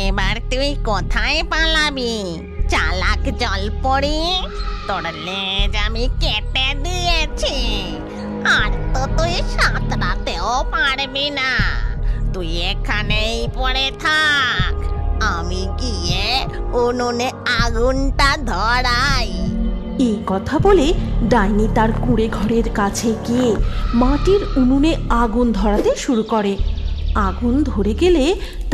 এবার তুই কোথায় পালাবি চালাক জলপরি? তোর লেজ আমি কেটে দিয়েছি, আর তো তুই সাঁতরাতেও পারবি না। তুই এখানেই পড়ে থাক, আমি গিয়ে উনুনে আগুনটা ধরাই। এই কথা বলে ডাইনি তার কুঁড়ে ঘরের কাছে গিয়ে মাটির উনুনে আগুন ধরাতে শুরু করে। আগুন ধরে গেলে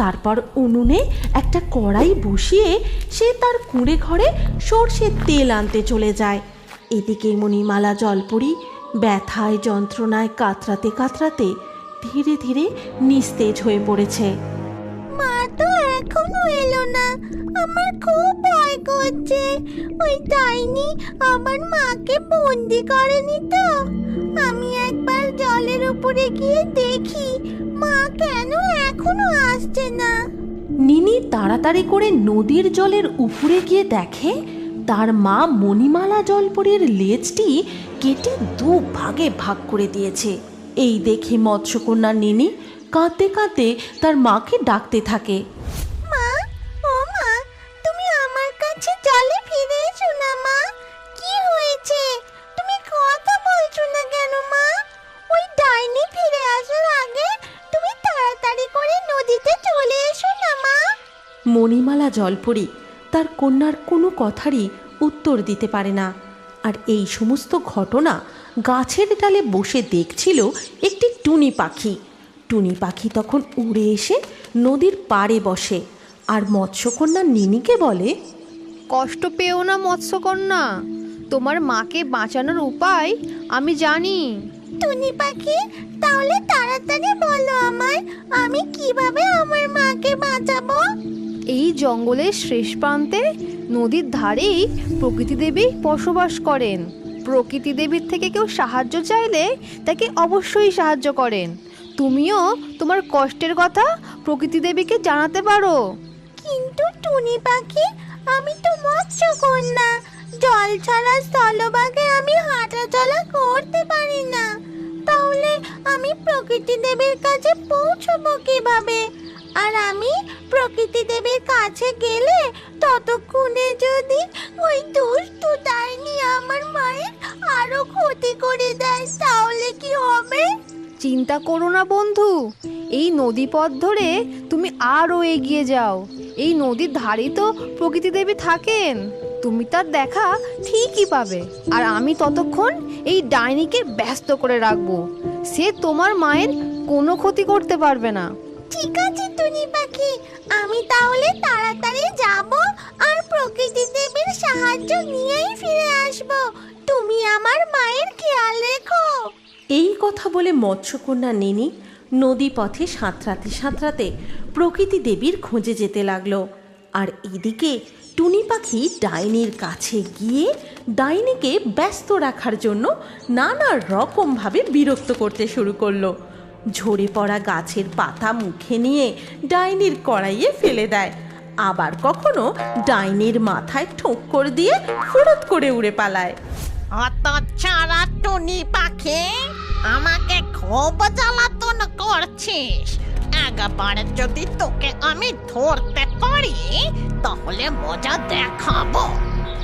তারপর উনুনে একটা কড়াই বসিয়ে সে তার কুঁড়ে ঘরে সর্ষের তেল আনতে চলে যায়। এদিকে মণিমালা জলপরি ব্যথায় যন্ত্রণায় কাতরাতে কাতরাতে ধীরে ধীরে নিস্তেজ হয়ে পড়েছে। মা তো এখনো এলো না, আমার খুব ভয় করছে। ওই ডাইনি আমার মাকে বন্দি করেনি তো? আমি একবার জলের উপরে গিয়ে দেখি মা কেন এখনো আসছে না। নিনি তাড়াতাড়ি করে নদীর জলের উপরে গিয়ে দেখে তার মা মণিমালা জলপরীর লেজটি কেটে দু ভাগে ভাগ করে দিয়েছে। এই দেখে মৎস্যকন্যা নিনি কাঁদতে কাঁদতে তার মাকে ডাকতে থাকে। মা, ও মা, তুমি আমার কাছে জলে ফিরে এসো না মা। কি হয়েছে? তুমি কথা বলছো না কেন মা? ওই ডাইনি ফিরে আসার আগে তুমি তাড়াতাড়ি করে নদীতে চলে এসো না মা। মণিমালা জলপরী তার কন্যার কোনো কথারই উত্তর দিতে পারে না। আর এই সমস্ত ঘটনা গাছের ডালে বসে দেখছিল একটি টুনি পাখি। টুনি পাখি তখন উড়ে এসে নদীর পাড়ে বসে আর মৎস্যকন্যা নিনিকে বলে, কষ্ট পেও না মৎস্যকন্যা, তোমার মাকে বাঁচানোর উপায় আমি জানি। টুনি পাখি, তাহলে তাড়াতাড়ি বলো আমায়, আমি কিভাবে আমার মাকে বাঁচাবো? এই জঙ্গলের শেষ প্রান্তে নদীর ধারেই প্রকৃতি দেবী বসবাস করেন। প্রকৃতি দেবীর থেকে কেউ সাহায্য চাইলে তাকে অবশ্যই সাহায্য করেন। তুমিও তোমার কষ্টের কথা প্রকৃতি দেবীকে জানাতে পারো। কিন্তু টুনি পাখি, আমি তো মৎস্যকন্যা, জল ছাড়া স্থলভাগে আমি হাঁটা চলা করতে পারি না। তাহলে আমি প্রকৃতি দেবীর কাছে পৌঁছবো কিভাবে? আর আমি প্রকৃতি দেবীর কাছে গেলে ততক্ষণে যদি ওই দুষ্টু ডাইনি আমার মায়ের আরো ক্ষতি করে দেয়, তাহলে কি হবে? চিন্তা করো না বন্ধু, এই নদী পথ ধরে তুমি আরও এগিয়ে যাও। এই নদীর ধারেই তো প্রকৃতি দেবী থাকেন, তুমি তার দেখা ঠিকই পাবে। আর আমি ততক্ষণ এই ডাইনিকে ব্যস্ত করে রাখবো, সে তোমার মায়ের কোনো ক্ষতি করতে পারবে না। ঠিক আছে টুনি পাখি, আমি তাহলে তাড়াতাড়ি যাব আর প্রকৃতি দেবীর সাহায্য নিয়েই ফিরে আসব। তুমি আমার মায়ের খেয়াল রেখো। এই কথা বলে মৎস্যকন্যা নিনি নদী পথে সাঁতরাতে সাঁতরাতে প্রকৃতি দেবীর খোঁজে যেতে লাগলো। আর এদিকে টুনি পাখি ডাইনির কাছে গিয়ে ডাইনিকে ব্যস্ত রাখার জন্য নানা রকমভাবে বিরক্ত করতে শুরু করলো। ঝরে পড়া গাছের পাতা মুখে নিয়ে ডাইনির কড়াইয়ে ফেলে দেয়, আবার কখনো ডাইনির মাথায় ঠোক্কর দিয়ে ফুরত করে উড়ে পালায়। অত ছাড়া টুনি পাখি, আমাকে খুব জ্বালাতন করছিস। একবার যদি তোকে আমি ধরতে পারি তাহলে মজা দেখাবো।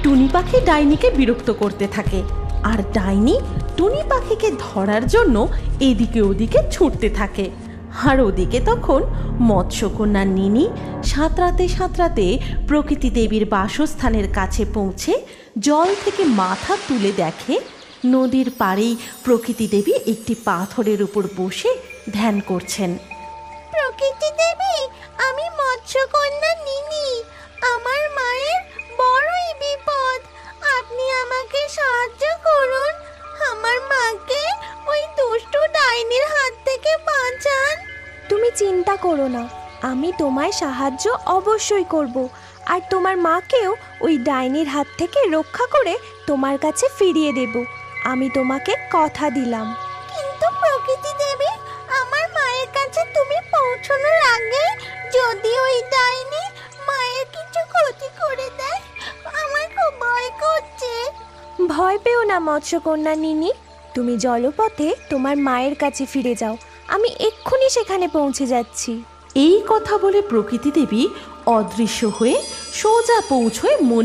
টুনি পাখি ডাইনিকে বিরক্ত করতে থাকে আর ডাইনি টুনি পাখিকে ধরার জন্য এদিকে ওদিকে ছুটতে থাকে। আর ওদিকে তখন মৎস্যকন্যা নিনি সাঁতরাতে সাঁতরাতে প্রকৃতি দেবীর বাসস্থানের কাছে পৌঁছে জল থেকে মাথা তুলে দেখে নদীর পাড়েই প্রকৃতি দেবী একটি পাথরের উপর বসে ধ্যান করছেন। প্রকৃতি দেবী, আমি মৎস্যকন্যা নিনি, আমার মায়ের বড়ই বিপদ। আপনি আমাকে সাহায্য করুন, আমার মাকে ওই দুষ্টু ডাইনির হাত থেকে বাঁচান। তুমি চিন্তা করো না, আমি তোমায় সাহায্য অবশ্যই করব। আর তোমার মাকেও ওই ডাইনির হাত থেকে রক্ষা করে তোমার কাছে ফিরিয়ে দেব। আমি তোমাকে কথা দিলাম। কিন্তু প্রকৃতি দেবী, আমার মায়ের কাছে তুমি পৌঁছানোর আগে যদি ওই ডাইনি মায়ের কিছু ক্ষতি করে দেয়, আমার খুব ভয় করছে। ভয় পেও না মৎস্যকন্যা নিনি, তুমি জলপথে তোমার মায়ের কাছে ফিরে যাও। আমি এক্ষুনি সেখানে পৌঁছে যাচ্ছি। এই কথা বলে প্রকৃতি দেবী অদৃশ্য হয়ে সোজা পৌঁছয় মণি